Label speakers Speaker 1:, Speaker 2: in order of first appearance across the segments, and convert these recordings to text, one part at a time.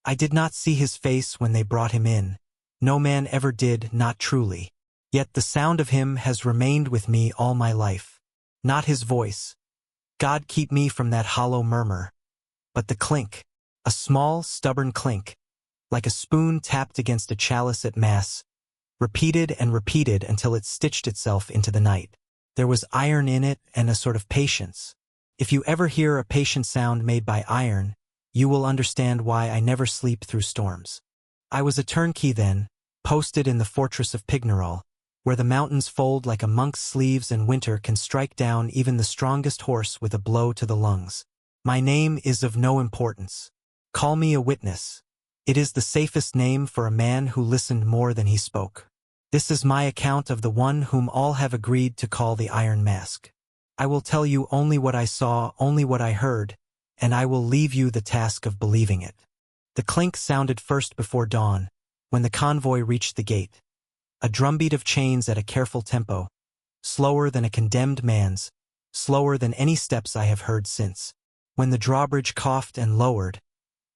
Speaker 1: I did not see his face when they brought him in. No man ever did, not truly. Yet the sound of him has remained with me all my life. Not his voice. God keep me from that hollow murmur. But the clink. A small, stubborn clink. Like a spoon tapped against a chalice at mass. Repeated and repeated until it stitched itself into the night. There was iron in it and a sort of patience. If you ever hear a patient sound made by iron, you will understand why I never sleep through storms. I was a turnkey then, posted in the fortress of Pignerol, where the mountains fold like a monk's sleeves and winter can strike down even the strongest horse with a blow to the lungs. My name is of no importance. Call me a witness. It is the safest name for a man who listened more than he spoke. This is my account of the one whom all have agreed to call the Iron Mask. I will tell you only what I saw, only what I heard, and I will leave you the task of believing it. The clink sounded first before dawn, when the convoy reached the gate. A drumbeat of chains at a careful tempo, slower than a condemned man's, slower than any steps I have heard since. When the drawbridge coughed and lowered,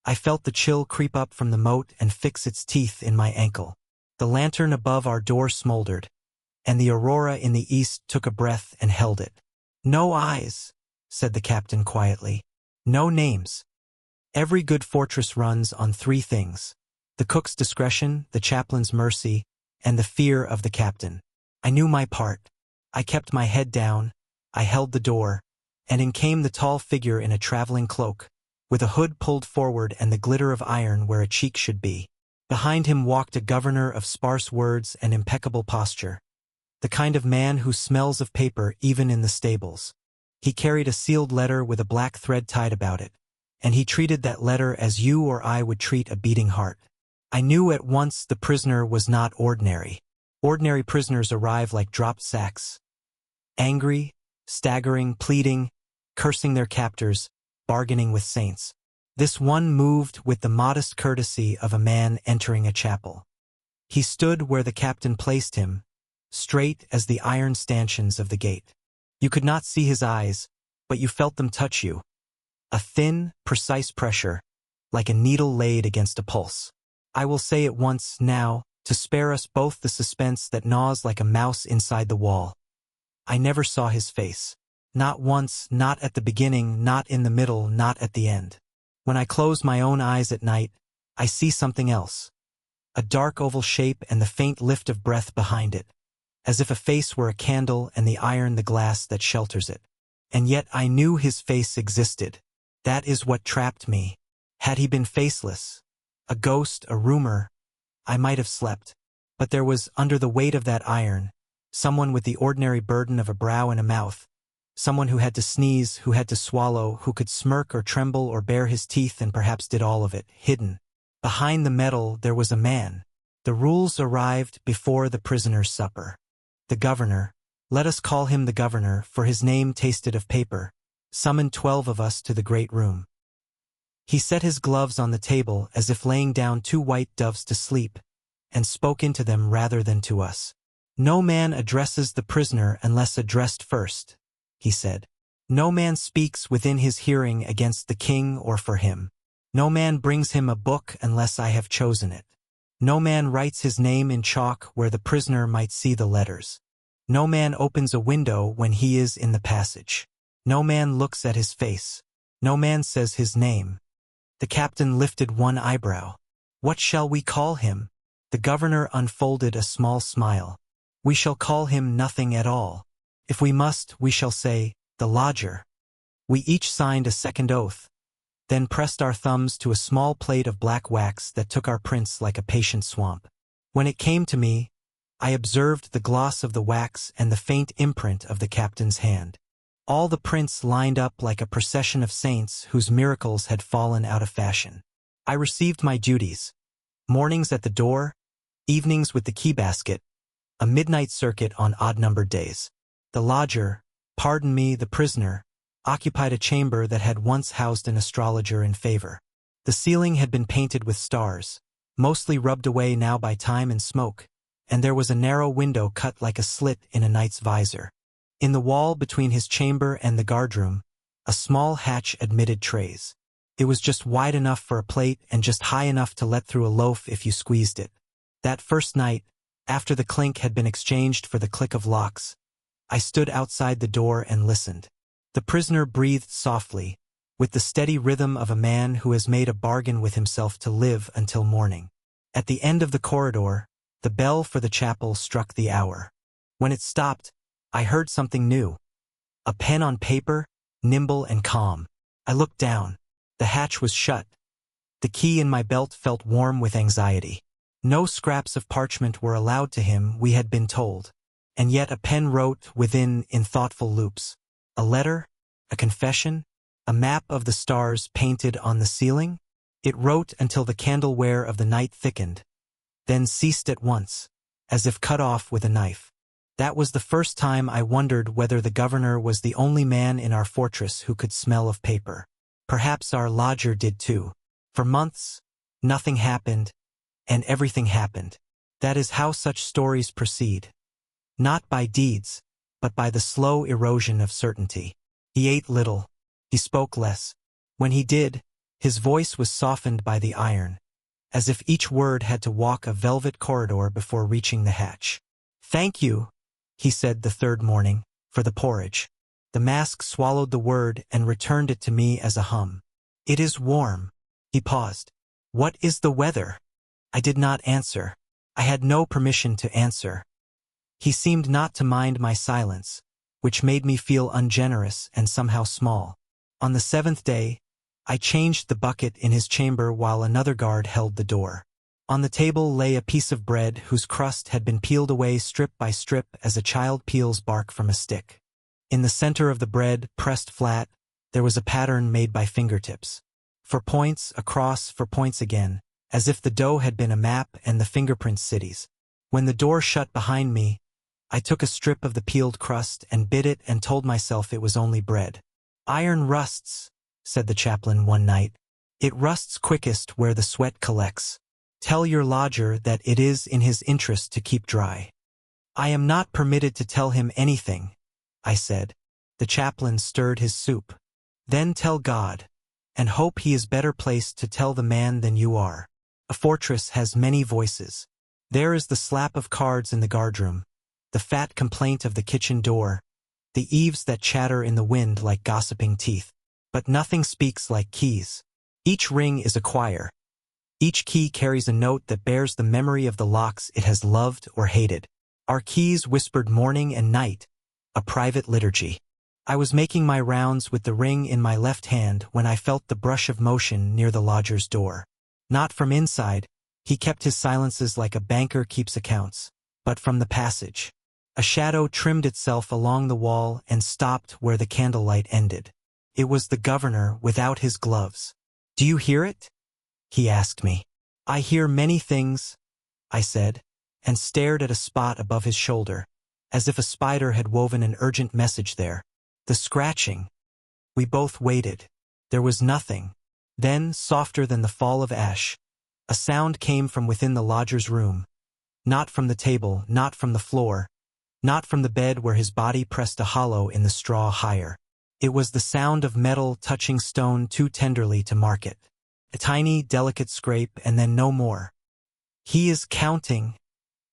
Speaker 1: I felt the chill creep up from the moat and fix its teeth in my ankle. The lantern above our door smoldered, and the aurora in the east took a breath and held it. No eyes, said the captain quietly. No names. Every good fortress runs on three things: the cook's discretion, the chaplain's mercy, and the fear of the captain. I knew my part. I kept my head down, I held the door, and in came the tall figure in a traveling cloak, with a hood pulled forward and the glitter of iron where a cheek should be. Behind him walked a governor of sparse words and impeccable posture, the kind of man who smells of paper even in the stables. He carried a sealed letter with a black thread tied about it, and he treated that letter as you or I would treat a beating heart. I knew at once the prisoner was not ordinary. Ordinary prisoners arrive like dropped sacks. Angry, staggering, pleading, cursing their captors, bargaining with saints. This one moved with the modest courtesy of a man entering a chapel. He stood where the captain placed him, straight as the iron stanchions of the gate. You could not see his eyes, but you felt them touch you. A thin, precise pressure, like a needle laid against a pulse. I will say it once now, to spare us both the suspense that gnaws like a mouse inside the wall. I never saw his face. Not once, not at the beginning, not in the middle, not at the end. When I close my own eyes at night, I see something else. A dark oval shape and the faint lift of breath behind it, as if a face were a candle and the iron the glass that shelters it. And yet I knew his face existed. That is what trapped me. Had he been faceless, a ghost, a rumor, I might have slept. But there was, under the weight of that iron, someone with the ordinary burden of a brow and a mouth, someone who had to sneeze, who had to swallow, who could smirk or tremble or bare his teeth and perhaps did all of it, hidden. Behind the metal there was a man. The rules arrived before the prisoner's supper. The governor, let us call him the governor, for his name tasted of paper, summoned 12 of us to the great room. He set his gloves on the table as if laying down 2 white doves to sleep, and spoke into them rather than to us. No man addresses the prisoner unless addressed first, he said. No man speaks within his hearing against the king or for him. No man brings him a book unless I have chosen it. No man writes his name in chalk where the prisoner might see the letters. No man opens a window when he is in the passage. No man looks at his face. No man says his name. The captain lifted one eyebrow. What shall we call him? The governor unfolded a small smile. We shall call him nothing at all. If we must, we shall say, the lodger. We each signed a second oath, then pressed our thumbs to a small plate of black wax that took our prints like a patient swamp. When it came to me, I observed the gloss of the wax and the faint imprint of the captain's hand. All the prints lined up like a procession of saints whose miracles had fallen out of fashion. I received my duties. Mornings at the door, evenings with the key basket, a midnight circuit on odd-numbered days. The lodger, pardon me, the prisoner, occupied a chamber that had once housed an astrologer in favor. The ceiling had been painted with stars, mostly rubbed away now by time and smoke, and there was a narrow window cut like a slit in a knight's visor. In the wall between his chamber and the guardroom, a small hatch admitted trays. It was just wide enough for a plate and just high enough to let through a loaf if you squeezed it. That first night, after the clink had been exchanged for the click of locks, I stood outside the door and listened. The prisoner breathed softly, with the steady rhythm of a man who has made a bargain with himself to live until morning. At the end of the corridor, the bell for the chapel struck the hour. When it stopped, I heard something new. A pen on paper, nimble and calm. I looked down. The hatch was shut. The key in my belt felt warm with anxiety. No scraps of parchment were allowed to him, we had been told. And yet a pen wrote within in thoughtful loops. A letter? A confession? A map of the stars painted on the ceiling? It wrote until the candleware of the night thickened, then ceased at once, as if cut off with a knife. That was the first time I wondered whether the governor was the only man in our fortress who could smell of paper. Perhaps our lodger did too. For months, nothing happened, and everything happened. That is how such stories proceed. Not by deeds, but by the slow erosion of certainty. He ate little. He spoke less. When he did, his voice was softened by the iron, as if each word had to walk a velvet corridor before reaching the hatch. "Thank you," he said the third morning, "for the porridge." The mask swallowed the word and returned it to me as a hum. "It is warm." He paused. "What is the weather?" I did not answer. I had no permission to answer. He seemed not to mind my silence, which made me feel ungenerous and somehow small. On the seventh day, I changed the bucket in his chamber while another guard held the door. On the table lay a piece of bread whose crust had been peeled away strip by strip as a child peels bark from a stick. In the center of the bread, pressed flat, there was a pattern made by fingertips. 4 points, across, 4 points again, as if the dough had been a map and the fingerprints cities. When the door shut behind me, I took a strip of the peeled crust and bit it and told myself it was only bread. "Iron rusts," said the chaplain one night. "It rusts quickest where the sweat collects. Tell your lodger that it is in his interest to keep dry." "I am not permitted to tell him anything," I said. The chaplain stirred his soup. "Then tell God, and hope he is better placed to tell the man than you are. A fortress has many voices. There is the slap of cards in the guardroom, the fat complaint of the kitchen door, the eaves that chatter in the wind like gossiping teeth. But nothing speaks like keys. Each ring is a choir. Each key carries a note that bears the memory of the locks it has loved or hated. Our keys whispered morning and night, a private liturgy. I was making my rounds with the ring in my left hand when I felt the brush of motion near the lodger's door. Not from inside, he kept his silences like a banker keeps accounts, but from the passage. A shadow trimmed itself along the wall and stopped where the candlelight ended. It was the governor without his gloves. "Do you hear it?" he asked me. "I hear many things," I said, and stared at a spot above his shoulder, as if a spider had woven an urgent message there. The scratching. We both waited. There was nothing. Then, softer than the fall of ash, a sound came from within the lodger's room. Not from the table, not from the floor, not from the bed where his body pressed a hollow in the straw higher. It was the sound of metal touching stone too tenderly to mark it. A tiny, delicate scrape and then no more. "He is counting,"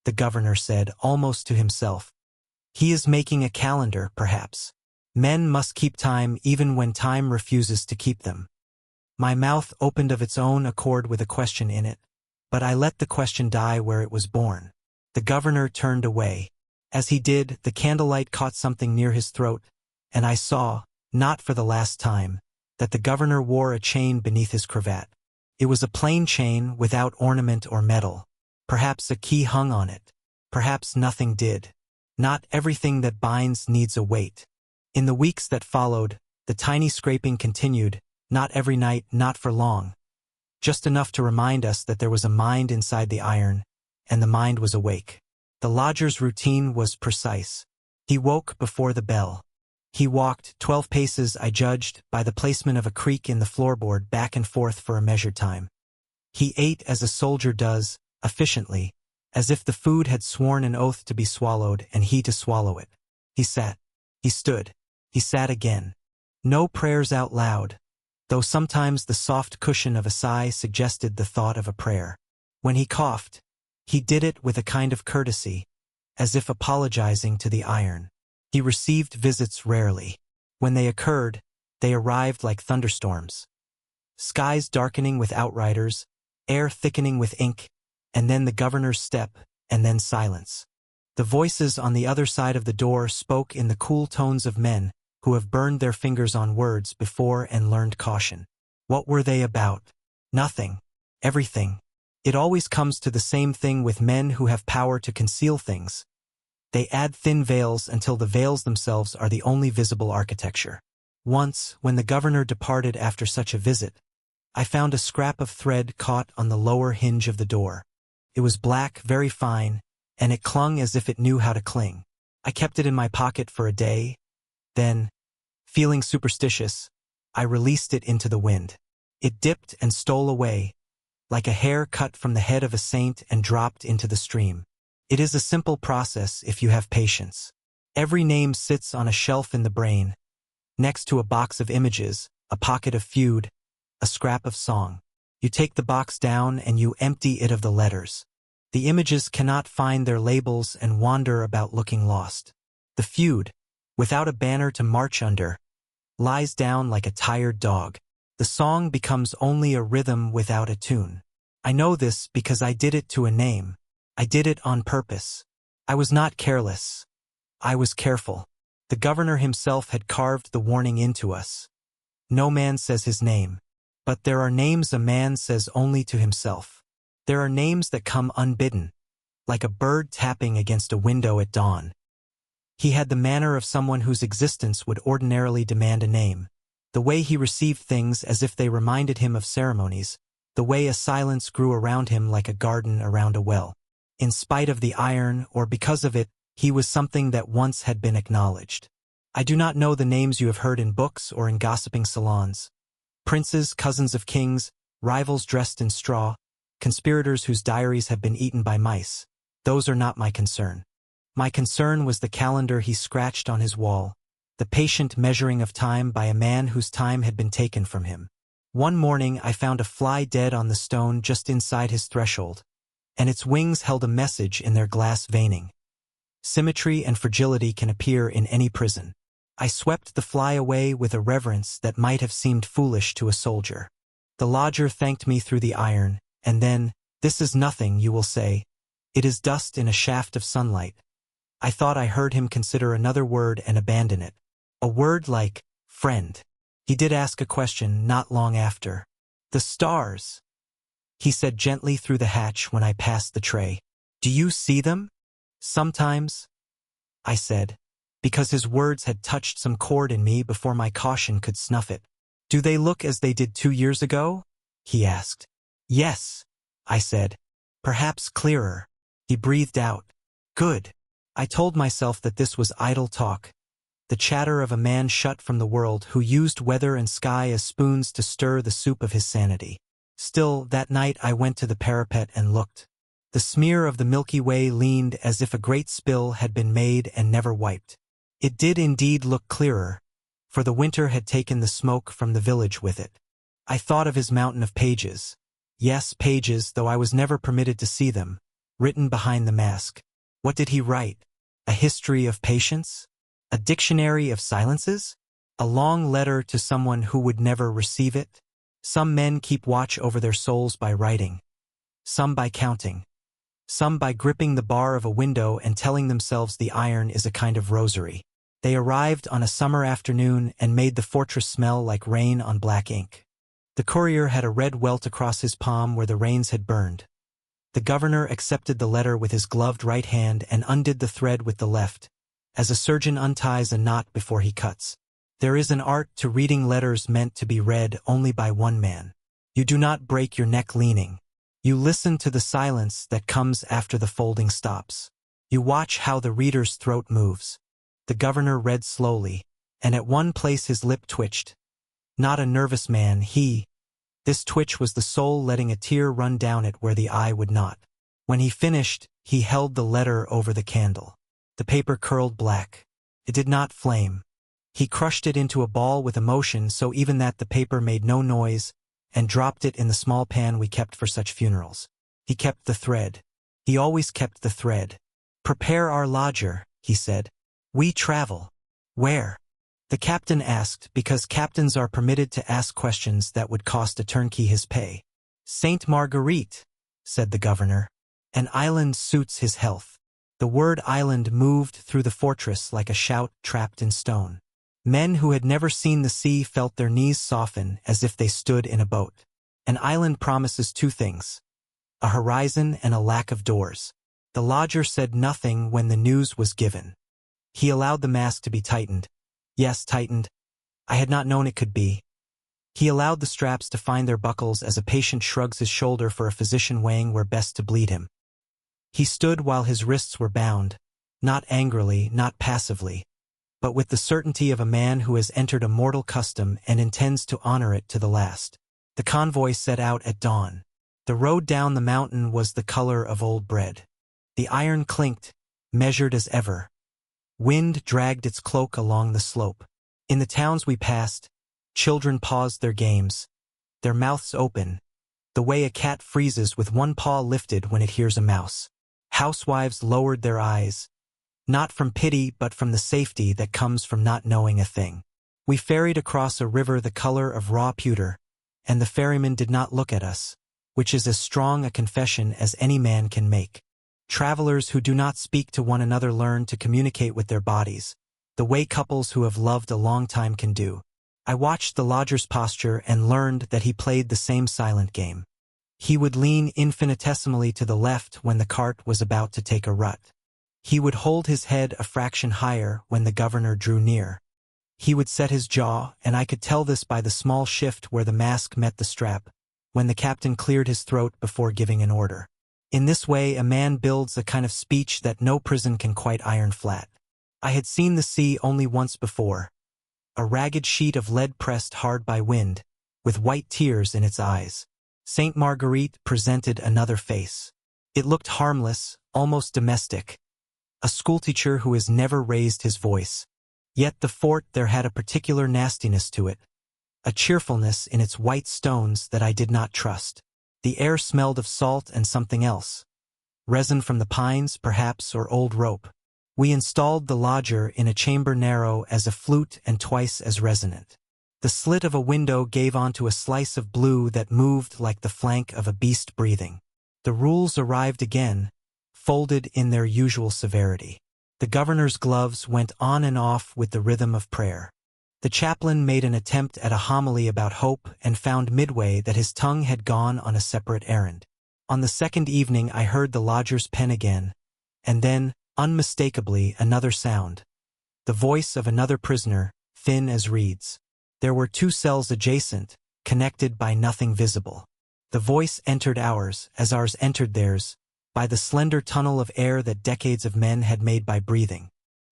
Speaker 1: the governor said, almost to himself. "He is making a calendar, perhaps. Men must keep time even when time refuses to keep them." My mouth opened of its own accord with a question in it, but I let the question die where it was born. The governor turned away. As he did, the candlelight caught something near his throat, and I saw, not for the last time, that the governor wore a chain beneath his cravat. It was a plain chain without ornament or metal. Perhaps a key hung on it. Perhaps nothing did. Not everything that binds needs a weight. In the weeks that followed, the tiny scraping continued, not every night, not for long. Just enough to remind us that there was a mind inside the iron, and the mind was awake. The lodger's routine was precise. He woke before the bell. He walked 12 paces, I judged, by the placement of a creak in the floorboard back and forth for a measured time. He ate as a soldier does, efficiently, as if the food had sworn an oath to be swallowed and he to swallow it. He sat. He stood. He sat again. No prayers out loud. though sometimes the soft cushion of a sigh suggested the thought of a prayer. When he coughed, he did it with a kind of courtesy, as if apologizing to the iron. He received visits rarely. When they occurred, they arrived like thunderstorms. Skies darkening with outriders, air thickening with ink, and then the governor's step, and then silence. The voices on the other side of the door spoke in the cool tones of men who have burned their fingers on words before and learned caution. What were they about? Nothing. Everything. It always comes to the same thing with men who have power to conceal things. They add thin veils until the veils themselves are the only visible architecture. Once, when the governor departed after such a visit, I found a scrap of thread caught on the lower hinge of the door. It was black, very fine, and it clung as if it knew how to cling. I kept it in my pocket for a day. Then, feeling superstitious, I released it into the wind. It dipped and stole away, like a hair cut from the head of a saint and dropped into the stream. It is a simple process if you have patience. Every name sits on a shelf in the brain, next to a box of images, a pocket of feud, a scrap of song. You take the box down and you empty it of the letters. The images cannot find their labels and wander about looking lost. The feud, without a banner to march under, lies down like a tired dog. The song becomes only a rhythm without a tune. I know this because I did it to a name. I did it on purpose. I was not careless. I was careful. The governor himself had carved the warning into us. No man says his name. But there are names a man says only to himself. There are names that come unbidden, like a bird tapping against a window at dawn. He had the manner of someone whose existence would ordinarily demand a name, the way he received things as if they reminded him of ceremonies, the way a silence grew around him like a garden around a well. In spite of the iron, or because of it, he was something that once had been acknowledged. I do not know the names you have heard in books or in gossiping salons. Princes, cousins of kings, rivals dressed in straw, conspirators whose diaries have been eaten by mice. Those are not my concern. My concern was the calendar he scratched on his wall, the patient measuring of time by a man whose time had been taken from him. One morning I found a fly dead on the stone just inside his threshold, and its wings held a message in their glass veining. Symmetry and fragility can appear in any prison. I swept the fly away with a reverence that might have seemed foolish to a soldier. The lodger thanked me through the iron, and then, "This is nothing," you will say. "It is dust in a shaft of sunlight." I thought I heard him consider another word and abandon it. A word like friend. He did ask a question not long after. "The stars," he said gently through the hatch when I passed the tray. "Do you see them?" "Sometimes," I said, because his words had touched some chord in me before my caution could snuff it. "Do they look as they did 2 years ago?" he asked. "Yes," I said. "Perhaps clearer." He breathed out. "Good." I told myself that this was idle talk, the chatter of a man shut from the world who used weather and sky as spoons to stir the soup of his sanity. Still, that night I went to the parapet and looked. The smear of the Milky Way leaned as if a great spill had been made and never wiped. It did indeed look clearer, for the winter had taken the smoke from the village with it. I thought of his mountain of pages. Yes, pages, though I was never permitted to see them, written behind the mask. What did he write? A history of patience? A dictionary of silences? A long letter to someone who would never receive it? Some men keep watch over their souls by writing, some by counting, some by gripping the bar of a window and telling themselves the iron is a kind of rosary. They arrived on a summer afternoon and made the fortress smell like rain on black ink. The courier had a red welt across his palm where the rains had burned. The governor accepted the letter with his gloved right hand and undid the thread with the left, as a surgeon unties a knot before he cuts. There is an art to reading letters meant to be read only by one man. You do not break your neck leaning. You listen to the silence that comes after the folding stops. You watch how the reader's throat moves. The governor read slowly, and at one place his lip twitched. Not a nervous man, This twitch was the soul letting a tear run down it where the eye would not. When he finished, he held the letter over the candle. The paper curled black. It did not flame. He crushed it into a ball with emotion so even that the paper made no noise, and dropped it in the small pan we kept for such funerals. He kept the thread. He always kept the thread. "Prepare our lodger," he said. "We travel." "Where?" the captain asked, because captains are permitted to ask questions that would cost a turnkey his pay. "Sainte Marguerite," said the governor. "An island suits his health." The word island moved through the fortress like a shout trapped in stone. Men who had never seen the sea felt their knees soften as if they stood in a boat. An island promises two things: a horizon and a lack of doors. The lodger said nothing when the news was given. He allowed the mask to be tightened. Yes, tightened. I had not known it could be. He allowed the straps to find their buckles as a patient shrugs his shoulder for a physician weighing where best to bleed him. He stood while his wrists were bound, not angrily, not passively, but with the certainty of a man who has entered a mortal custom and intends to honor it to the last. The convoy set out at dawn. The road down the mountain was the color of old bread. The iron clinked, measured as ever. Wind dragged its cloak along the slope. In the towns we passed, children paused their games, their mouths open, the way a cat freezes with one paw lifted when it hears a mouse. Housewives lowered their eyes, not from pity but from the safety that comes from not knowing a thing. We ferried across a river the color of raw pewter, and the ferryman did not look at us, which is as strong a confession as any man can make. Travelers who do not speak to one another learn to communicate with their bodies, the way couples who have loved a long time can do. I watched the lodger's posture and learned that he played the same silent game. He would lean infinitesimally to the left when the cart was about to take a rut. He would hold his head a fraction higher when the governor drew near. He would set his jaw, and I could tell this by the small shift where the mask met the strap, when the captain cleared his throat before giving an order. In this way a man builds a kind of speech that no prison can quite iron flat. I had seen the sea only once before, a ragged sheet of lead pressed hard by wind, with white tears in its eyes. Sainte Marguerite presented another face. It looked harmless, almost domestic, a schoolteacher who has never raised his voice. Yet the fort there had a particular nastiness to it, a cheerfulness in its white stones that I did not trust. The air smelled of salt and something else. Resin from the pines, perhaps, or old rope. We installed the lodger in a chamber narrow as a flute and twice as resonant. The slit of a window gave onto a slice of blue that moved like the flank of a beast breathing. The rules arrived again, folded in their usual severity. The governor's gloves went on and off with the rhythm of prayer. The chaplain made an attempt at a homily about hope and found midway that his tongue had gone on a separate errand. On the second evening I heard the lodger's pen again, and then, unmistakably, another sound. The voice of another prisoner, thin as reeds. There were two cells adjacent, connected by nothing visible. The voice entered ours, as ours entered theirs, by the slender tunnel of air that decades of men had made by breathing.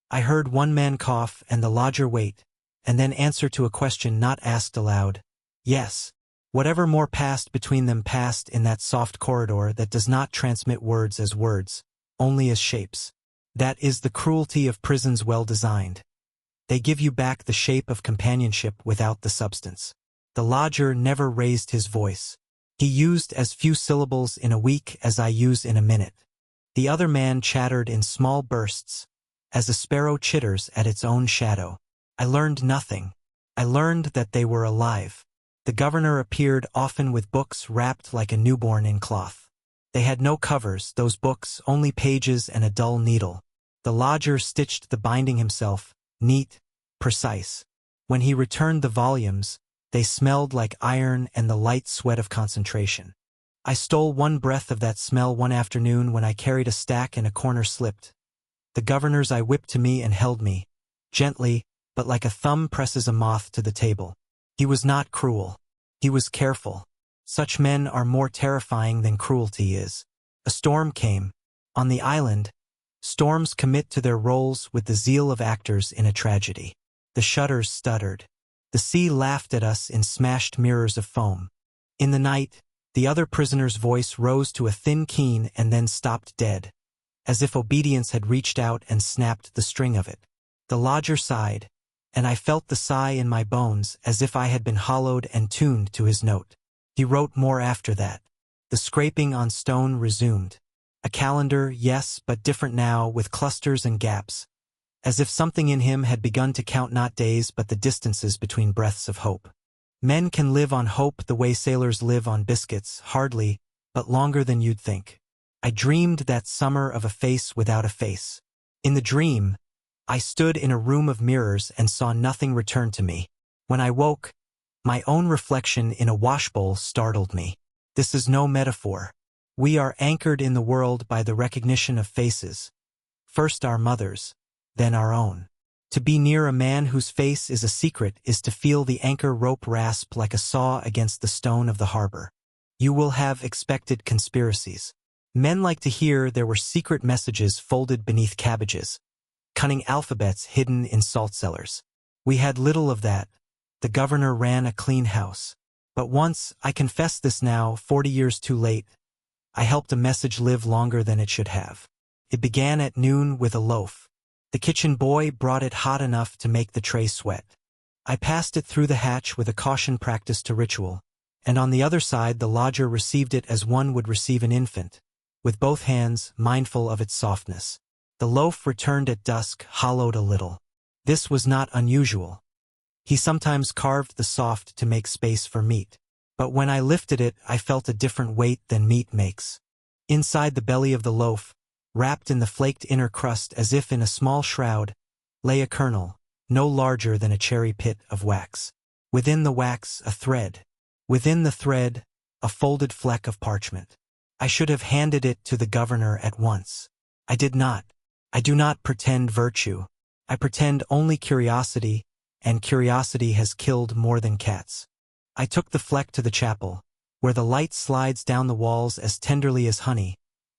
Speaker 1: I heard one man cough and the lodger wait, and then answer to a question not asked aloud. Yes. Whatever more passed between them passed in that soft corridor that does not transmit words as words, only as shapes. That is the cruelty of prisons well designed. They give you back the shape of companionship without the substance. The lodger never raised his voice. He used as few syllables in a week as I use in a minute. The other man chattered in small bursts, as a sparrow chitters at its own shadow. I learned nothing. I learned that they were alive. The governor appeared often with books wrapped like a newborn in cloth. They had no covers, those books, only pages and a dull needle. The lodger stitched the binding himself, neat, precise. When he returned the volumes, they smelled like iron and the light sweat of concentration. I stole one breath of that smell one afternoon when I carried a stack and a corner slipped. The governor's eye whipped to me and held me, gently, but like a thumb presses a moth to the table. He was not cruel. He was careful. Such men are more terrifying than cruelty is. A storm came. On the island, storms commit to their roles with the zeal of actors in a tragedy. The shutters stuttered. The sea laughed at us in smashed mirrors of foam. In the night, the other prisoner's voice rose to a thin keen and then stopped dead, as if obedience had reached out and snapped the string of it. The lodger sighed. and I felt the sigh in my bones as if I had been hollowed and tuned to his note. He wrote more after that. The scraping on stone resumed. A calendar, yes, but different now, with clusters and gaps, as if something in him had begun to count not days but the distances between breaths of hope. Men can live on hope the way sailors live on biscuits, hardly, but longer than you'd think. I dreamed that summer of a face without a face. In the dream, I stood in a room of mirrors and saw nothing return to me. When I woke, my own reflection in a washbowl startled me. This is no metaphor. We are anchored in the world by the recognition of faces. First our mothers, then our own. To be near a man whose face is a secret is to feel the anchor rope rasp like a saw against the stone of the harbor. You will have expected conspiracies. Men like to hear there were secret messages folded beneath cabbages, cunning alphabets hidden in salt cellars. We had little of that. The governor ran a clean house. But once, I confess this now, 40 years too late, I helped a message live longer than it should have. It began at noon with a loaf. The kitchen boy brought it hot enough to make the tray sweat. I passed it through the hatch with a caution practiced to ritual, and on the other side the lodger received it as one would receive an infant, with both hands, mindful of its softness. The loaf returned at dusk, hollowed a little. This was not unusual. He sometimes carved the soft to make space for meat. But when I lifted it, I felt a different weight than meat makes. Inside the belly of the loaf, wrapped in the flaked inner crust as if in a small shroud, lay a kernel, no larger than a cherry pit of wax. Within the wax, a thread. Within the thread, a folded fleck of parchment. I should have handed it to the governor at once. I did not. I do not pretend virtue. I pretend only curiosity, and curiosity has killed more than cats. I took the fleck to the chapel, where the light slides down the walls as tenderly as honey,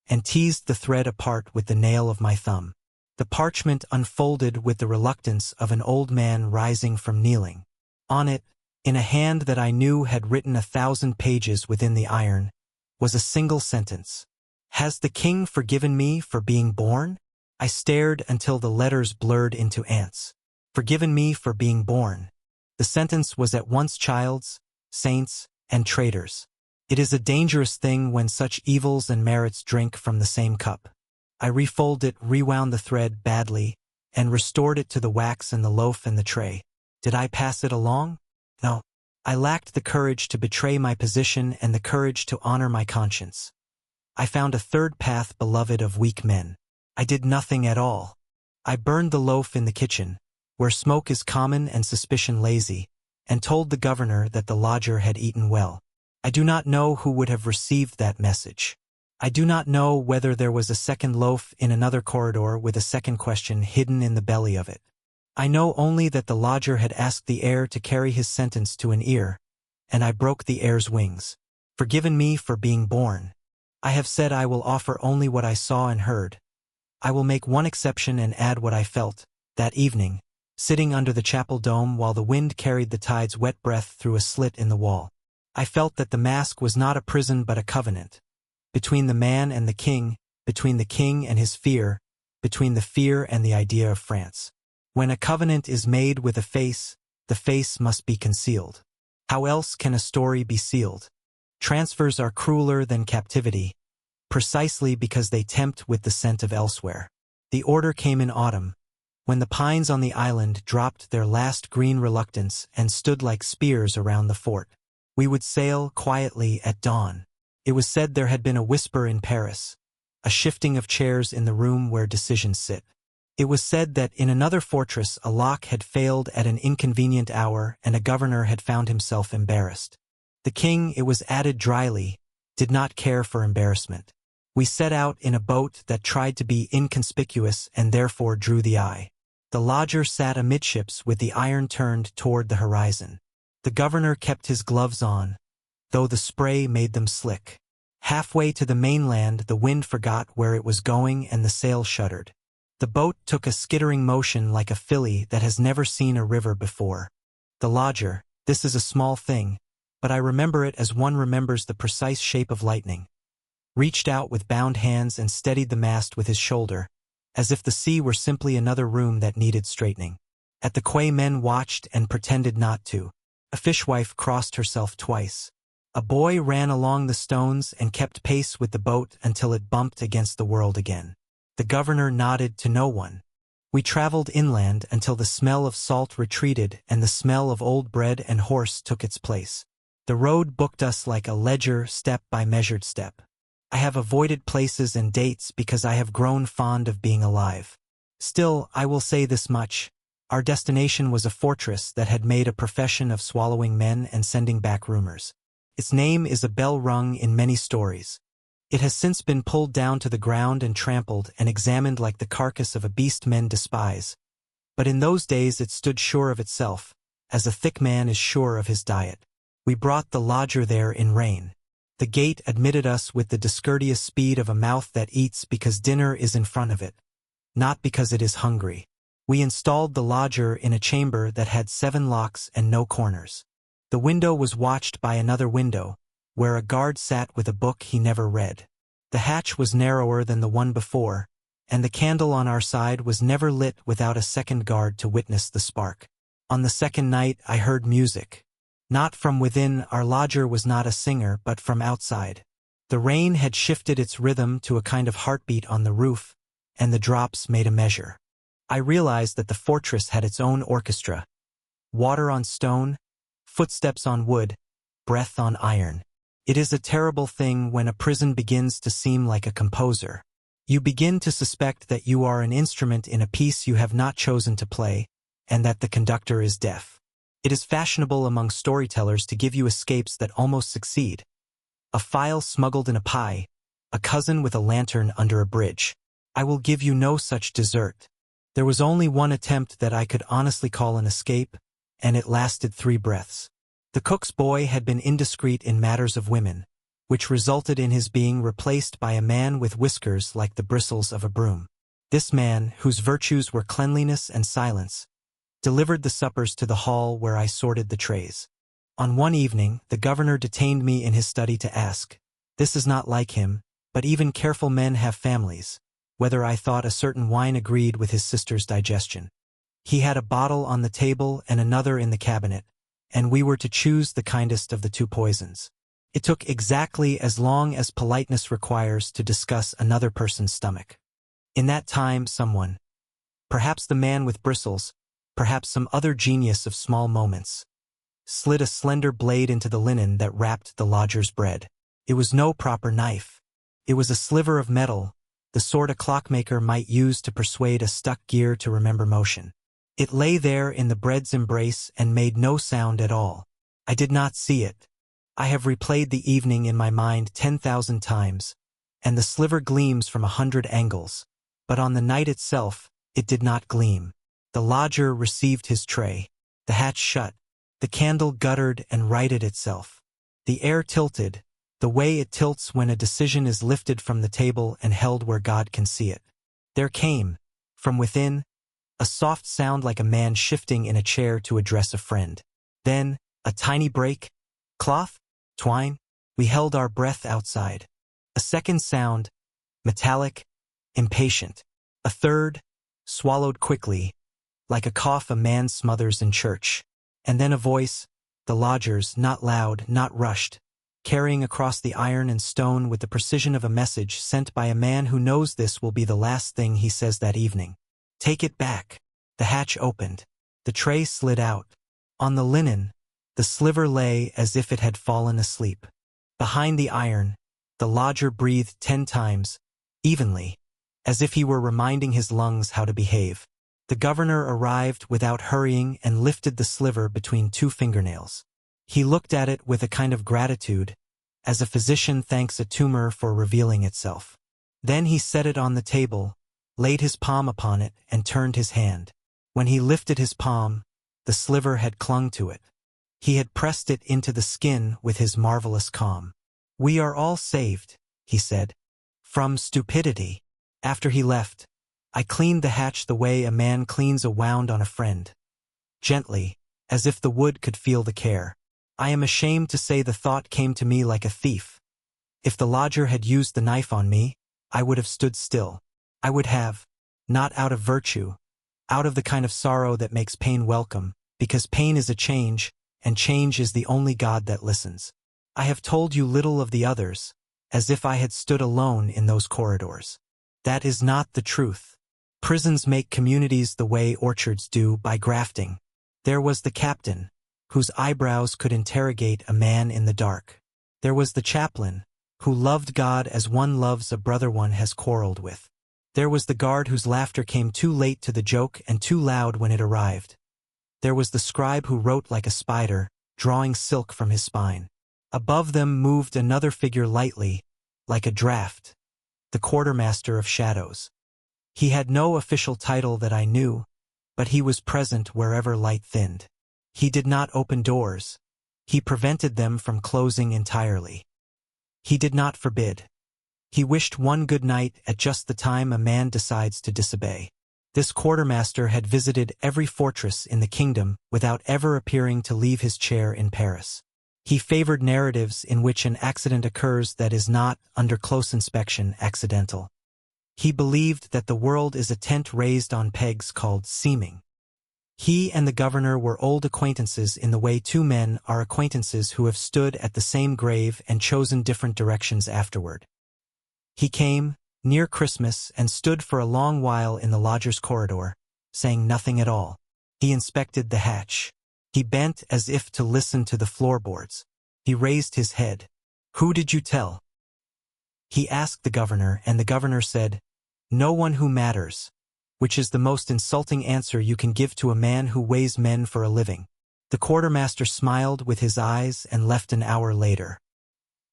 Speaker 1: and teased the thread apart with the nail of my thumb. The parchment unfolded with the reluctance of an old man rising from kneeling. On it, in a hand that I knew had written 1,000 pages within the iron, was a single sentence. "Has the king forgiven me for being born?" I stared until the letters blurred into ants. Forgiven me for being born. The sentence was at once child's, saints, and traitors. It is a dangerous thing when such evils and merits drink from the same cup. I refolded it, rewound the thread badly, and restored it to the wax and the loaf and the tray. Did I pass it along? No. I lacked the courage to betray my position and the courage to honor my conscience. I found a third path beloved of weak men. I did nothing at all. I burned the loaf in the kitchen, where smoke is common and suspicion lazy, and told the governor that the lodger had eaten well. I do not know who would have received that message. I do not know whether there was a second loaf in another corridor with a second question hidden in the belly of it. I know only that the lodger had asked the air to carry his sentence to an ear, and I broke the air's wings. Forgiven me for being born. I have said I will offer only what I saw and heard. I will make one exception and add what I felt, that evening, sitting under the chapel dome while the wind carried the tide's wet breath through a slit in the wall. I felt that the mask was not a prison but a covenant. Between the man and the king, between the king and his fear, between the fear and the idea of France. When a covenant is made with a face, the face must be concealed. How else can a story be sealed? Transfers are crueler than captivity, precisely because they tempt with the scent of elsewhere. The order came in autumn, when the pines on the island dropped their last green reluctance and stood like spears around the fort. We would sail quietly at dawn. It was said there had been a whisper in Paris, a shifting of chairs in the room where decisions sit. It was said that in another fortress a lock had failed at an inconvenient hour and a governor had found himself embarrassed. The king, it was added dryly, did not care for embarrassment. We set out in a boat that tried to be inconspicuous and therefore drew the eye. The lodger sat amidships with the iron turned toward the horizon. The governor kept his gloves on, though the spray made them slick. Halfway to the mainland the wind forgot where it was going and the sail shuddered. The boat took a skittering motion like a filly that has never seen a river before. The lodger, this is a small thing, but I remember it as one remembers the precise shape of lightning, reached out with bound hands and steadied the mast with his shoulder, as if the sea were simply another room that needed straightening. At the quay men watched and pretended not to. A fishwife crossed herself twice. A boy ran along the stones and kept pace with the boat until it bumped against the world again. The governor nodded to no one. We traveled inland until the smell of salt retreated and the smell of old bread and horse took its place. The road booked us like a ledger, step by measured step. I have avoided places and dates because I have grown fond of being alive. Still, I will say this much. Our destination was a fortress that had made a profession of swallowing men and sending back rumors. Its name is a bell rung in many stories. It has since been pulled down to the ground and trampled and examined like the carcass of a beast men despise. But in those days it stood sure of itself, as a thick man is sure of his diet. We brought the lodger there in rain. The gate admitted us with the discourteous speed of a mouth that eats because dinner is in front of it, not because it is hungry. We installed the lodger in a chamber that had 7 locks and no corners. The window was watched by another window, where a guard sat with a book he never read. The hatch was narrower than the one before, and the candle on our side was never lit without a second guard to witness the spark. On the second night I heard music. Not from within, our lodger was not a singer, but from outside. The rain had shifted its rhythm to a kind of heartbeat on the roof, and the drops made a measure. I realized that the fortress had its own orchestra. Water on stone, footsteps on wood, breath on iron. It is a terrible thing when a prison begins to seem like a composer. You begin to suspect that you are an instrument in a piece you have not chosen to play, and that the conductor is deaf. It is fashionable among storytellers to give you escapes that almost succeed. A file smuggled in a pie, a cousin with a lantern under a bridge. I will give you no such dessert. There was only one attempt that I could honestly call an escape, and it lasted 3 breaths. The cook's boy had been indiscreet in matters of women, which resulted in his being replaced by a man with whiskers like the bristles of a broom. This man, whose virtues were cleanliness and silence, delivered the suppers to the hall where I sorted the trays. On one evening, the governor detained me in his study to ask, "This is not like him, but even careful men have families," whether I thought a certain wine agreed with his sister's digestion. He had a bottle on the table and another in the cabinet, and we were to choose the kindest of the 2 poisons. It took exactly as long as politeness requires to discuss another person's stomach. In that time someone, perhaps the man with bristles, perhaps some other genius of small moments, slid a slender blade into the linen that wrapped the lodger's bread. It was no proper knife. It was a sliver of metal, the sort a clockmaker might use to persuade a stuck gear to remember motion. It lay there in the bread's embrace and made no sound at all. I did not see it. I have replayed the evening in my mind 10,000 times, and the sliver gleams from 100 angles, but on the night itself, it did not gleam. The lodger received his tray. The hatch shut. The candle guttered and righted itself. The air tilted, the way it tilts when a decision is lifted from the table and held where God can see it. There came, from within, a soft sound like a man shifting in a chair to address a friend. Then, a tiny break. Cloth? Twine? We held our breath outside. A second sound, metallic, impatient. A third, swallowed quickly, like a cough a man smothers in church. And then a voice, the lodger's, not loud, not rushed, carrying across the iron and stone with the precision of a message sent by a man who knows this will be the last thing he says that evening. Take it back. The hatch opened. The tray slid out. On the linen, the sliver lay as if it had fallen asleep. Behind the iron, the lodger breathed 10 times, evenly, as if he were reminding his lungs how to behave. The governor arrived without hurrying and lifted the sliver between 2 fingernails. He looked at it with a kind of gratitude, as a physician thanks a tumor for revealing itself. Then he set it on the table, laid his palm upon it, and turned his hand. When he lifted his palm, the sliver had clung to it. He had pressed it into the skin with his marvelous calm. "We are all saved," he said, "from stupidity." After he left, I cleaned the hatch the way a man cleans a wound on a friend. Gently, as if the wood could feel the care. I am ashamed to say the thought came to me like a thief. If the lodger had used the knife on me, I would have stood still. I would have, not out of virtue, out of the kind of sorrow that makes pain welcome, because pain is a change, and change is the only God that listens. I have told you little of the others, as if I had stood alone in those corridors. That is not the truth. Prisons make communities the way orchards do by grafting. There was the captain, whose eyebrows could interrogate a man in the dark. There was the chaplain, who loved God as one loves a brother one has quarreled with. There was the guard whose laughter came too late to the joke and too loud when it arrived. There was the scribe who wrote like a spider, drawing silk from his spine. Above them moved another figure lightly, like a draft, the quartermaster of shadows. He had no official title that I knew, but he was present wherever light thinned. He did not open doors. He prevented them from closing entirely. He did not forbid. He wished one good night at just the time a man decides to disobey. This quartermaster had visited every fortress in the kingdom without ever appearing to leave his chair in Paris. He favored narratives in which an accident occurs that is not, under close inspection, accidental. He believed that the world is a tent raised on pegs called seeming. He and the governor were old acquaintances in the way two men are acquaintances who have stood at the same grave and chosen different directions afterward. He came, near Christmas, and stood for a long while in the lodger's corridor, saying nothing at all. He inspected the hatch. He bent as if to listen to the floorboards. He raised his head. "Who did you tell?" He asked the governor, and the governor said, "No one who matters," which is the most insulting answer you can give to a man who weighs men for a living. The quartermaster smiled with his eyes and left an hour later.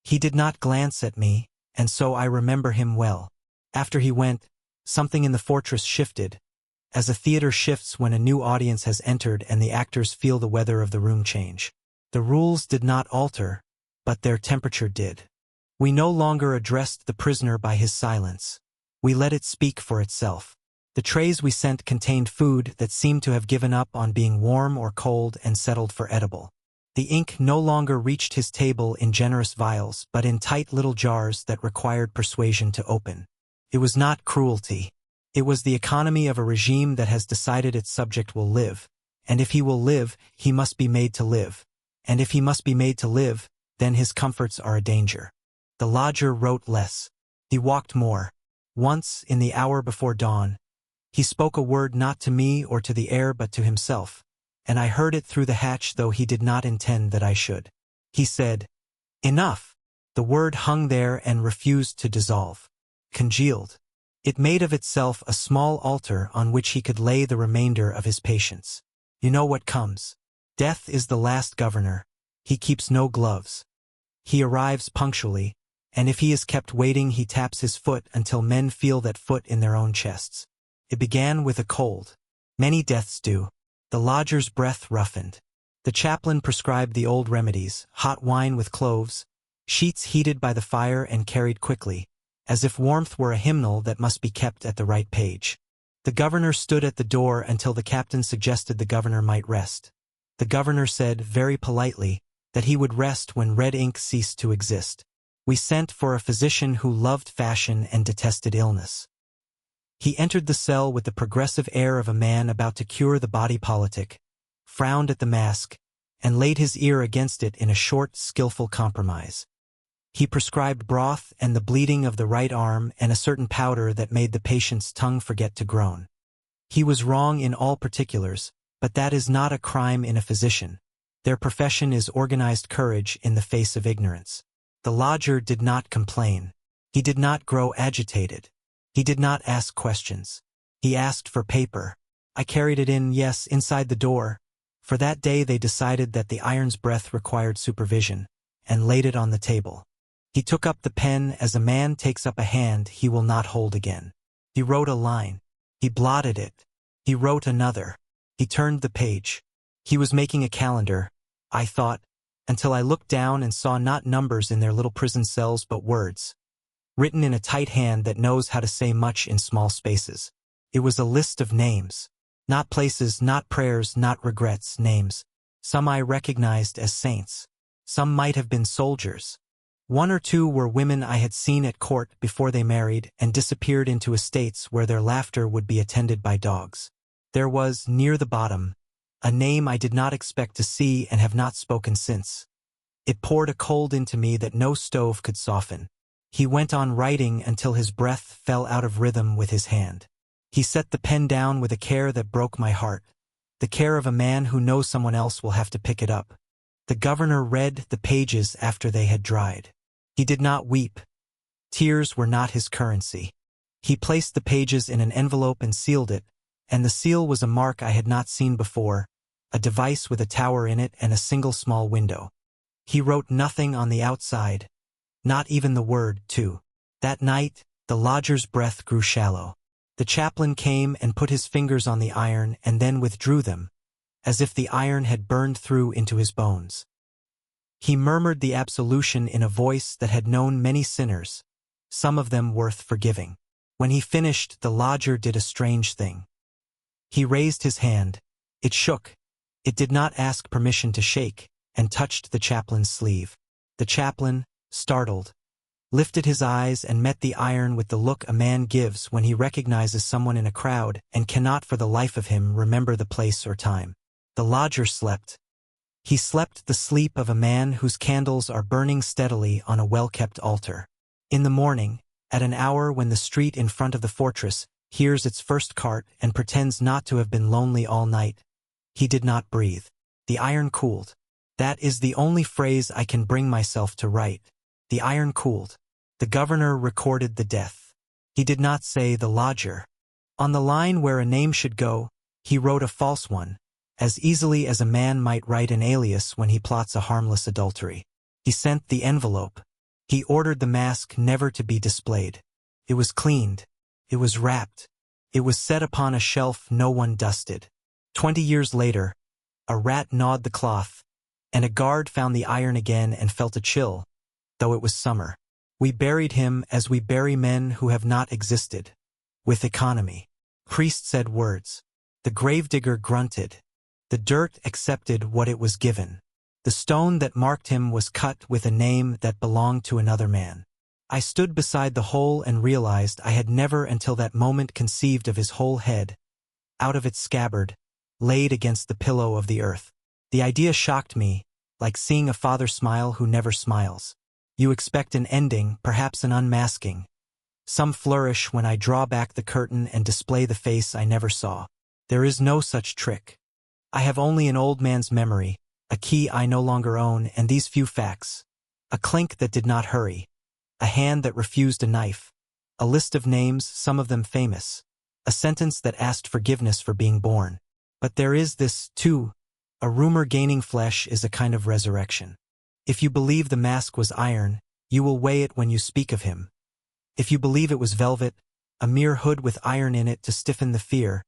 Speaker 1: He did not glance at me, and so I remember him well. After he went, something in the fortress shifted, as a theater shifts when a new audience has entered and the actors feel the weather of the room change. The rules did not alter, but their temperature did. We no longer addressed the prisoner by his silence. We let it speak for itself. The trays we sent contained food that seemed to have given up on being warm or cold and settled for edible. The ink no longer reached his table in generous vials but in tight little jars that required persuasion to open. It was not cruelty. It was the economy of a regime that has decided its subject will live, and if he will live, he must be made to live. And if he must be made to live, then his comforts are a danger. The lodger wrote less. He walked more. Once, in the hour before dawn, he spoke a word not to me or to the air but to himself, and I heard it through the hatch though he did not intend that I should. He said, "Enough." The word hung there and refused to dissolve. Congealed. It made of itself a small altar on which he could lay the remainder of his patience. You know what comes. Death is the last governor. He keeps no gloves. He arrives punctually, and if he is kept waiting he taps his foot until men feel that foot in their own chests. It began with a cold. Many deaths do. The lodger's breath roughened. The chaplain prescribed the old remedies, hot wine with cloves, sheets heated by the fire and carried quickly, as if warmth were a hymnal that must be kept at the right page. The governor stood at the door until the captain suggested the governor might rest. The governor said, very politely, that he would rest when red ink ceased to exist. We sent for a physician who loved fashion and detested illness. He entered the cell with the progressive air of a man about to cure the body politic, frowned at the mask, and laid his ear against it in a short, skillful compromise. He prescribed broth and the bleeding of the right arm and a certain powder that made the patient's tongue forget to groan. He was wrong in all particulars, but that is not a crime in a physician. Their profession is organized courage in the face of ignorance. The lodger did not complain. He did not grow agitated. He did not ask questions. He asked for paper. I carried it in, yes, inside the door. For that day they decided that the iron's breath required supervision, and laid it on the table. He took up the pen as a man takes up a hand he will not hold again. He wrote a line. He blotted it. He wrote another. He turned the page. He was making a calendar, I thought, until I looked down and saw not numbers in their little prison cells but words, written in a tight hand that knows how to say much in small spaces. It was a list of names. Not places, not prayers, not regrets, names. Some I recognized as saints. Some might have been soldiers. One or two were women I had seen at court before they married and disappeared into estates where their laughter would be attended by dogs. There was, near the bottom, a name I did not expect to see and have not spoken since. It poured a cold into me that no stove could soften. He went on writing until his breath fell out of rhythm with his hand. He set the pen down with a care that broke my heart, the care of a man who knows someone else will have to pick it up. The governor read the pages after they had dried. He did not weep. Tears were not his currency. He placed the pages in an envelope and sealed it, and the seal was a mark I had not seen before, a device with a tower in it and a single small window. He wrote nothing on the outside, not even the word "to." That night, the lodger's breath grew shallow. The chaplain came and put his fingers on the iron and then withdrew them, as if the iron had burned through into his bones. He murmured the absolution in a voice that had known many sinners, some of them worth forgiving. When he finished, the lodger did a strange thing. He raised his hand. It shook. It did not ask permission to shake, and touched the chaplain's sleeve. The chaplain, startled, lifted his eyes and met the iron with the look a man gives when he recognizes someone in a crowd and cannot for the life of him remember the place or time. The lodger slept. He slept the sleep of a man whose candles are burning steadily on a well-kept altar. In the morning, at an hour when the street in front of the fortress hears its first cart and pretends not to have been lonely all night, he did not breathe. The iron cooled. That is the only phrase I can bring myself to write. The iron cooled. The governor recorded the death. He did not say the lodger. On the line where a name should go, he wrote a false one, as easily as a man might write an alias when he plots a harmless adultery. He sent the envelope. He ordered the mask never to be displayed. It was cleaned. It was wrapped. It was set upon a shelf no one dusted. 20 years later, a rat gnawed the cloth, and a guard found the iron again and felt a chill, though it was summer. We buried him as we bury men who have not existed, with economy. Priest said words. The gravedigger grunted. The dirt accepted what it was given. The stone that marked him was cut with a name that belonged to another man. I stood beside the hole and realized I had never until that moment conceived of his whole head, out of its scabbard, laid against the pillow of the earth. The idea shocked me, like seeing a father smile who never smiles. You expect an ending, perhaps an unmasking, some flourish when I draw back the curtain and display the face I never saw. There is no such trick. I have only an old man's memory, a key I no longer own, and these few facts. A clink that did not hurry. A hand that refused a knife. A list of names, some of them famous. A sentence that asked forgiveness for being born. But there is this, too. A rumor gaining flesh is a kind of resurrection. If you believe the mask was iron, you will weigh it when you speak of him. If you believe it was velvet, a mere hood with iron in it to stiffen the fear,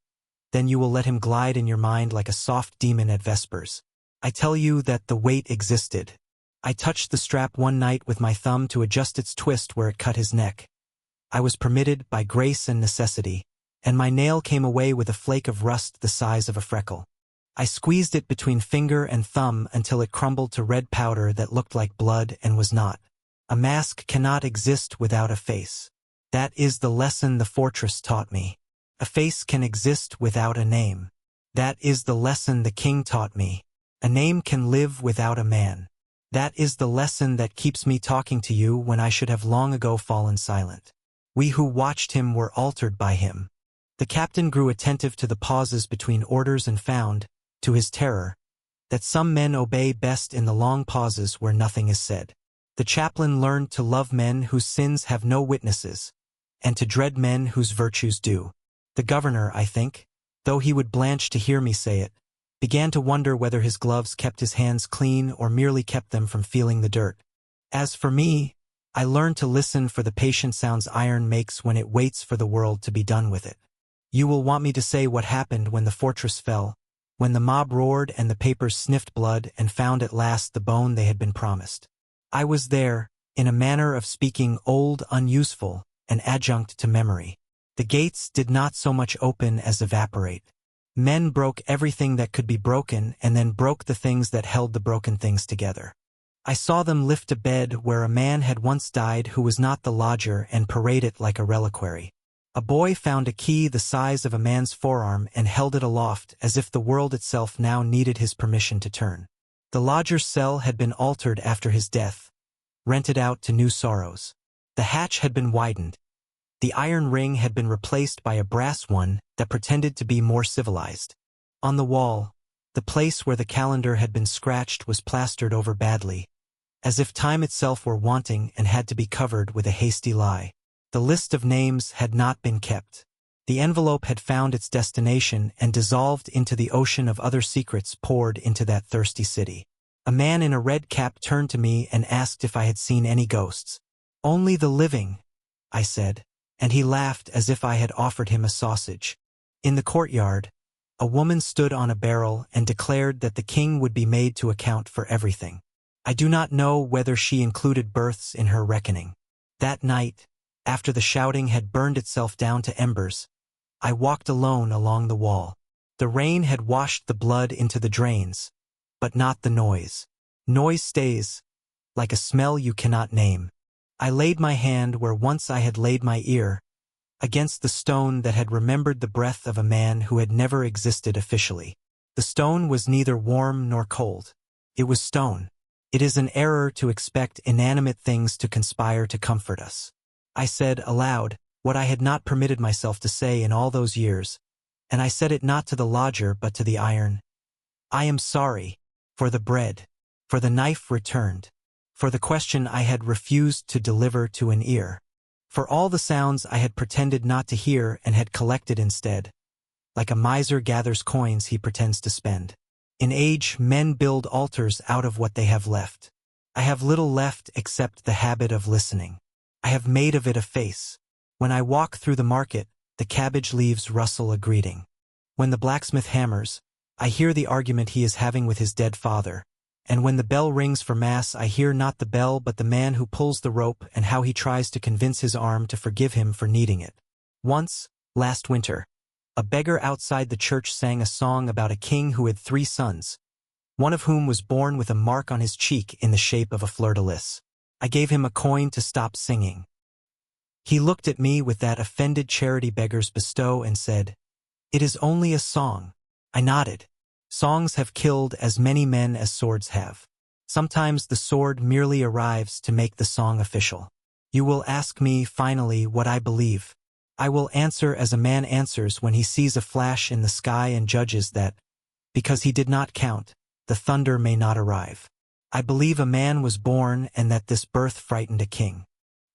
Speaker 1: then you will let him glide in your mind like a soft demon at vespers. I tell you that the weight existed. I touched the strap one night with my thumb to adjust its twist where it cut his neck. I was permitted by grace and necessity, and my nail came away with a flake of rust the size of a freckle. I squeezed it between finger and thumb until it crumbled to red powder that looked like blood and was not. A mask cannot exist without a face. That is the lesson the fortress taught me. A face can exist without a name. That is the lesson the king taught me. A name can live without a man. That is the lesson that keeps me talking to you when I should have long ago fallen silent. We who watched him were altered by him. The captain grew attentive to the pauses between orders and found, to his terror, that some men obey best in the long pauses where nothing is said. The chaplain learned to love men whose sins have no witnesses, and to dread men whose virtues do. The governor, I think, though he would blanch to hear me say it, began to wonder whether his gloves kept his hands clean or merely kept them from feeling the dirt. As for me, I learned to listen for the patient sounds iron makes when it waits for the world to be done with it. You will want me to say what happened when the fortress fell, when the mob roared and the papers sniffed blood and found at last the bone they had been promised. I was there, in a manner of speaking old, unuseful, an adjunct to memory. The gates did not so much open as evaporate. Men broke everything that could be broken and then broke the things that held the broken things together. I saw them lift a bed where a man had once died who was not the lodger and parade it like a reliquary. A boy found a key the size of a man's forearm and held it aloft as if the world itself now needed his permission to turn. The lodger's cell had been altered after his death, rented out to new sorrows. The hatch had been widened. The iron ring had been replaced by a brass one that pretended to be more civilized. On the wall, the place where the calendar had been scratched was plastered over badly, as if time itself were wanting and had to be covered with a hasty lie. The list of names had not been kept. The envelope had found its destination and dissolved into the ocean of other secrets poured into that thirsty city. A man in a red cap turned to me and asked if I had seen any ghosts. "Only the living," I said, and he laughed as if I had offered him a sausage. In the courtyard, a woman stood on a barrel and declared that the king would be made to account for everything. I do not know whether she included births in her reckoning. That night, after the shouting had burned itself down to embers, I walked alone along the wall. The rain had washed the blood into the drains, but not the noise. Noise stays, like a smell you cannot name. I laid my hand where once I had laid my ear, against the stone that had remembered the breath of a man who had never existed officially. The stone was neither warm nor cold. It was stone. It is an error to expect inanimate things to conspire to comfort us. I said aloud what I had not permitted myself to say in all those years, and I said it not to the lodger but to the iron. "I am sorry for the bread, for the knife returned, for the question I had refused to deliver to an ear, for all the sounds I had pretended not to hear and had collected instead. Like a miser gathers coins he pretends to spend. In age, men build altars out of what they have left. I have little left except the habit of listening. I have made of it a face. When I walk through the market, the cabbage leaves rustle a greeting. When the blacksmith hammers, I hear the argument he is having with his dead father. And when the bell rings for mass, I hear not the bell but the man who pulls the rope and how he tries to convince his arm to forgive him for needing it. Once, last winter, a beggar outside the church sang a song about a king who had 3 sons, one of whom was born with a mark on his cheek in the shape of a fleur-de-lis. I gave him a coin to stop singing. He looked at me with that offended charity beggars bestow and said, "It is only a song." I nodded. Songs have killed as many men as swords have. Sometimes the sword merely arrives to make the song official. You will ask me, finally, what I believe. I will answer as a man answers when he sees a flash in the sky and judges that, because he did not count, the thunder may not arrive. I believe a man was born and that this birth frightened a king.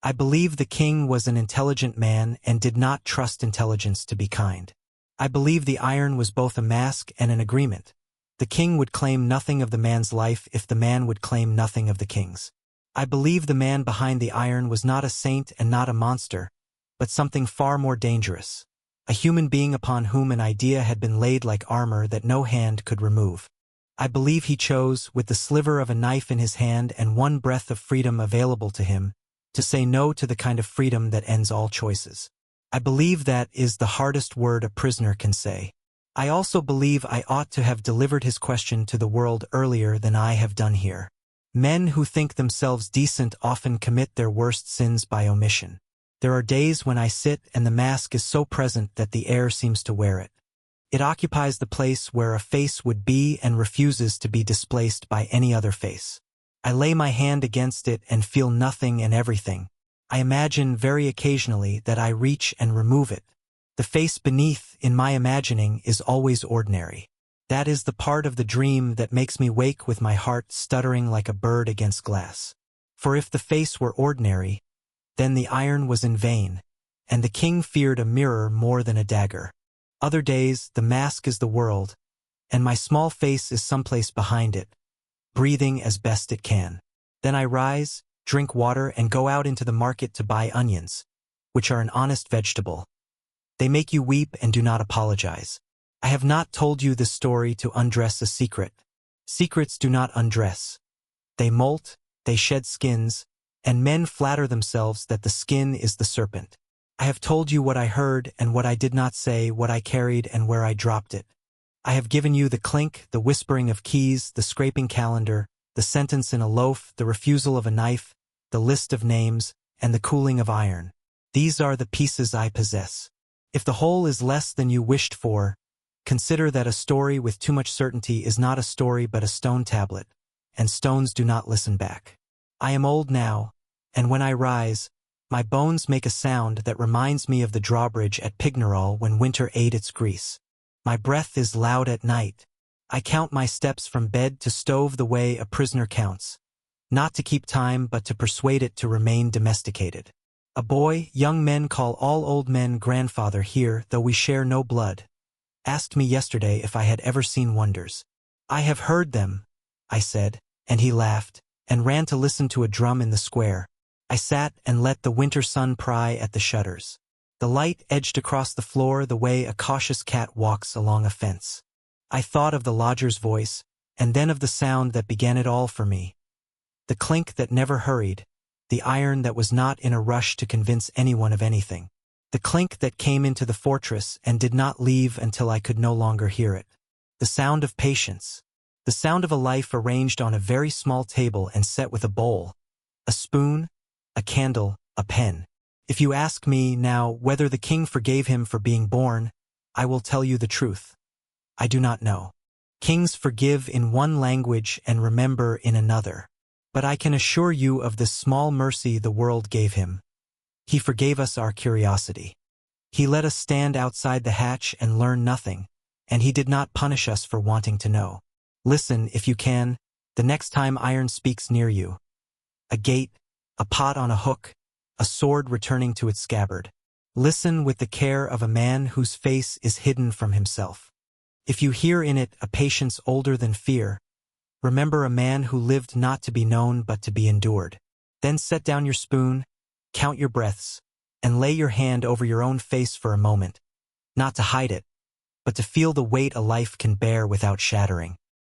Speaker 1: I believe the king was an intelligent man and did not trust intelligence to be kind. I believe the iron was both a mask and an agreement. The king would claim nothing of the man's life if the man would claim nothing of the king's. I believe the man behind the iron was not a saint and not a monster, but something far more dangerous, a human being upon whom an idea had been laid like armor that no hand could remove. I believe he chose, with the sliver of a knife in his hand and one breath of freedom available to him, to say no to the kind of freedom that ends all choices. I believe that is the hardest word a prisoner can say. I also believe I ought to have delivered his question to the world earlier than I have done here. Men who think themselves decent often commit their worst sins by omission. There are days when I sit and the mask is so present that the air seems to wear it. It occupies the place where a face would be and refuses to be displaced by any other face. I lay my hand against it and feel nothing and everything. I imagine very occasionally that I reach and remove it. The face beneath, in my imagining, is always ordinary. That is the part of the dream that makes me wake with my heart stuttering like a bird against glass. For if the face were ordinary, then the iron was in vain, and the king feared a mirror more than a dagger. Other days, the mask is the world, and my small face is someplace behind it, breathing as best it can. Then I rise, drink water, and go out into the market to buy onions, which are an honest vegetable. They make you weep and do not apologize. I have not told you this story to undress a secret. Secrets do not undress. They molt, they shed skins, and men flatter themselves that the skin is the serpent. I have told you what I heard and what I did not say, what I carried and where I dropped it. I have given you the clink, the whispering of keys, the scraping calendar, the sentence in a loaf, the refusal of a knife, the list of names, and the cooling of iron. These are the pieces I possess. If the whole is less than you wished for, consider that a story with too much certainty is not a story but a stone tablet, and stones do not listen back. I am old now, and when I rise, my bones make a sound that reminds me of the drawbridge at Pignerol when winter ate its grease. My breath is loud at night. I count my steps from bed to stove the way a prisoner counts, not to keep time but to persuade it to remain domesticated. A boy, young men call all old men grandfather here, though we share no blood, asked me yesterday if I had ever seen wonders. I have heard them, I said, and he laughed, and ran to listen to a drum in the square. I sat and let the winter sun pry at the shutters. The light edged across the floor the way a cautious cat walks along a fence. I thought of the lodger's voice, and then of the sound that began it all for me. The clink that never hurried, the iron that was not in a rush to convince anyone of anything. The clink that came into the fortress and did not leave until I could no longer hear it. The sound of patience. The sound of a life arranged on a very small table and set with a bowl, a spoon, a candle, a pen. If you ask me now whether the king forgave him for being born, I will tell you the truth. I do not know. Kings forgive in one language and remember in another. But I can assure you of this small mercy the world gave him. He forgave us our curiosity. He let us stand outside the hatch and learn nothing, and he did not punish us for wanting to know. Listen, if you can, the next time iron speaks near you. A gate, a pot on a hook, a sword returning to its scabbard. Listen with the care of a man whose face is hidden from himself. If you hear in it a patience older than fear, remember a man who lived not to be known but to be endured. Then set down your spoon, count your breaths, and lay your hand over your own face for a moment, not to hide it, but to feel the weight a life can bear without shattering.